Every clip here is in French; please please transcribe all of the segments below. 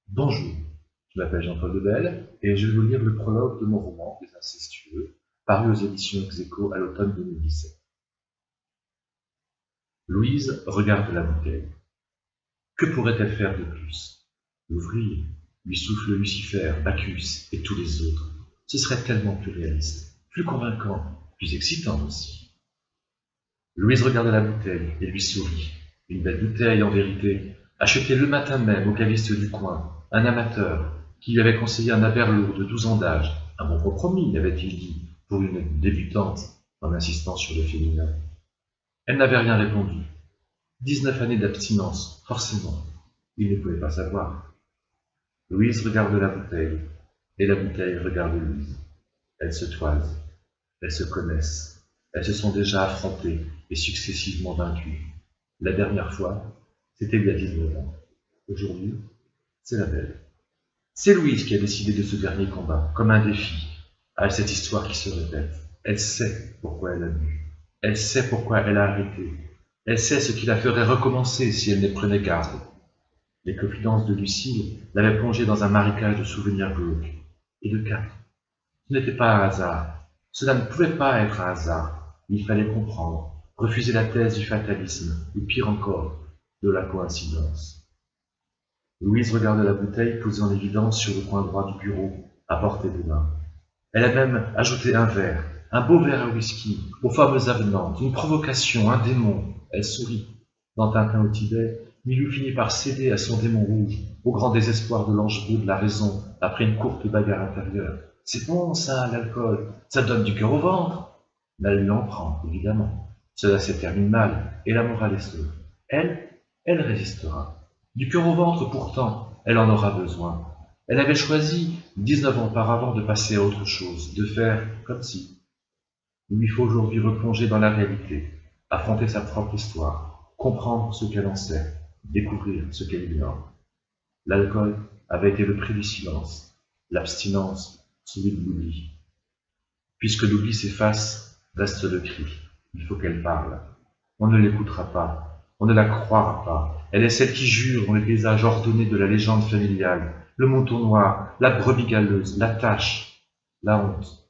Bonjour, je m'appelle Jean-Paul Debelle et je vais vous lire le prologue de mon roman Les Incestueux, paru aux éditions Ex Aequo à l'automne 2017. Louise regarde la bouteille. Que pourrait-elle faire de plus? L'ouvrir, lui souffle Lucifer, Bacchus et tous les autres. Ce serait tellement plus réaliste, plus convaincant, plus excitant aussi. Louise regarde la bouteille et lui sourit. Une belle bouteille, en vérité, achetée le matin même au caviste du coin, un amateur, qui lui avait conseillé un aberlour de 12 ans d'âge. Un bon compromis, avait-il dit, pour une débutante, en insistant sur le féminin. Elle n'avait rien répondu. 19 années d'abstinence, forcément. Il ne pouvait pas savoir. Louise regarde la bouteille, et la bouteille regarde Louise. Elles se toisent, elles se connaissent, elles se sont déjà affrontées et successivement vaincues. La dernière fois, c'était il y a 19 ans. Aujourd'hui, c'est la belle. C'est Louise qui a décidé de ce dernier combat, comme un défi, à cette histoire qui se répète. Elle sait pourquoi elle a bu. Elle sait pourquoi elle a arrêté. Elle sait ce qui la ferait recommencer si elle ne prenait garde. Les confidences de Lucille l'avaient plongée dans un marécage de souvenirs glauques. Et de quatre. Ce n'était pas un hasard. Cela ne pouvait pas être un hasard. Il fallait comprendre, refuser la thèse du fatalisme, ou pire encore, de la coïncidence. Louise regarde la bouteille posée en évidence sur le coin droit du bureau, à portée de main. Elle a même ajouté un verre, un beau verre à whisky, aux fameuses avenantes, une provocation, un démon. Elle sourit. Dans Tintin au Tibet, Milou finit par céder à son démon rouge, au grand désespoir de l'ange bleu de la raison, après une courte bagarre intérieure. C'est bon ça, l'alcool, ça donne du cœur au ventre. Mais elle lui en prend, évidemment. Cela se termine mal, et la morale est sauve. Elle résistera. Du cœur au ventre pourtant, elle en aura besoin. Elle avait choisi, 19 ans auparavant, de passer à autre chose, de faire comme si. Il lui faut aujourd'hui replonger dans la réalité, affronter sa propre histoire, comprendre ce qu'elle en sait, découvrir ce qu'elle ignore. L'alcool avait été le prix du silence, l'abstinence, celui de l'oubli. Puisque l'oubli s'efface, reste le cri. Il faut qu'elle parle. On ne l'écoutera pas, on ne la croira pas. Elle est celle qui jure dans les paysages ordonnés de la légende familiale, le mouton noir, la brebis galeuse, la tache, la honte.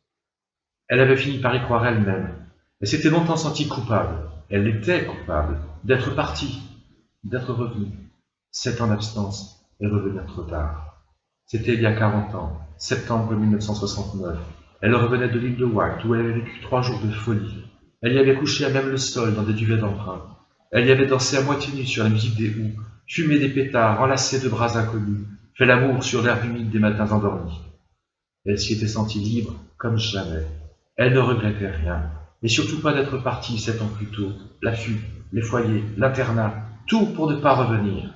Elle avait fini par y croire elle-même. Elle s'était longtemps sentie coupable. Elle était coupable d'être partie, d'être revenue. 7 ans d'abstinence et revenir trop tard. C'était il y a 40 ans, septembre 1969. Elle revenait de l'île de White, où elle avait vécu 3 jours de folie. Elle y avait couché à même le sol dans des duvets d'emprunt. Elle y avait dansé à moitié nue sur la musique des houes, fumé des pétards, enlacé de bras inconnus, fait l'amour sur l'herbe humide des matins endormis. Elle s'y était sentie libre comme jamais. Elle ne regrettait rien, et surtout pas d'être partie 7 ans plus tôt. L'affût, les foyers, l'internat, tout pour ne pas revenir.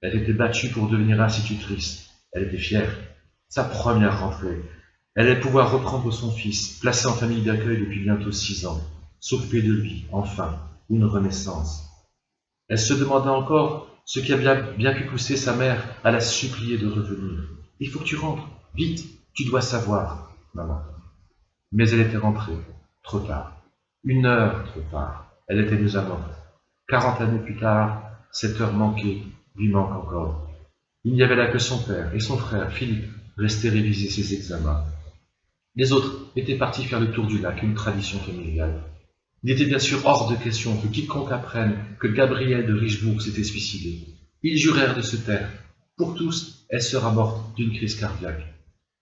Elle était battue pour devenir institutrice. Elle était fière. Sa première rentrée. Elle allait pouvoir reprendre son fils, placé en famille d'accueil depuis bientôt 6 ans, s'occuper de lui, enfin, une renaissance. Elle se demanda encore ce qui avait bien pu pousser sa mère à la supplier de revenir. Il faut que tu rentres, vite, tu dois savoir, maman. Mais elle était rentrée, trop tard. 1 heure trop tard. Elle était déjà morte. 40 années plus tard, cette heure manquée lui manque encore. Il n'y avait là que son père et son frère, Philippe, restés réviser ses examens. Les autres étaient partis faire le tour du lac, une tradition familiale. Il était bien sûr hors de question que quiconque apprenne que Gabrielle de Richebourg s'était suicidée. Ils jurèrent de se taire. Pour tous, elle sera morte d'une crise cardiaque.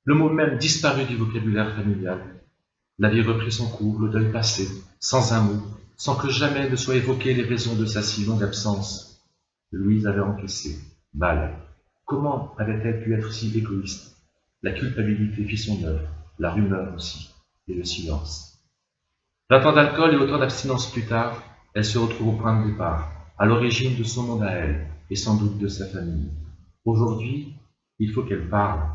Le mot même disparut du vocabulaire familial. La vie reprit son cours, le deuil passé, sans un mot, sans que jamais ne soient évoquées les raisons de sa si longue absence. Louise avait encaissé. Mal. Comment avait-elle pu être si égoïste? La culpabilité fit son œuvre, la rumeur aussi, et le silence. 20 ans d'alcool et autant d'abstinence plus tard, elle se retrouve au point de départ, à l'origine de son monde à elle, et sans doute de sa famille. Aujourd'hui, il faut qu'elle parle,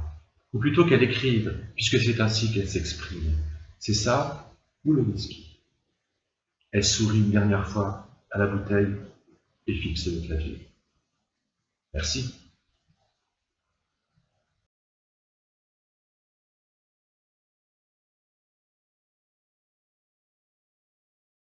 ou plutôt qu'elle écrive, puisque c'est ainsi qu'elle s'exprime. C'est ça, ou le whisky. Elle sourit une dernière fois à la bouteille et fixe le clavier. Merci.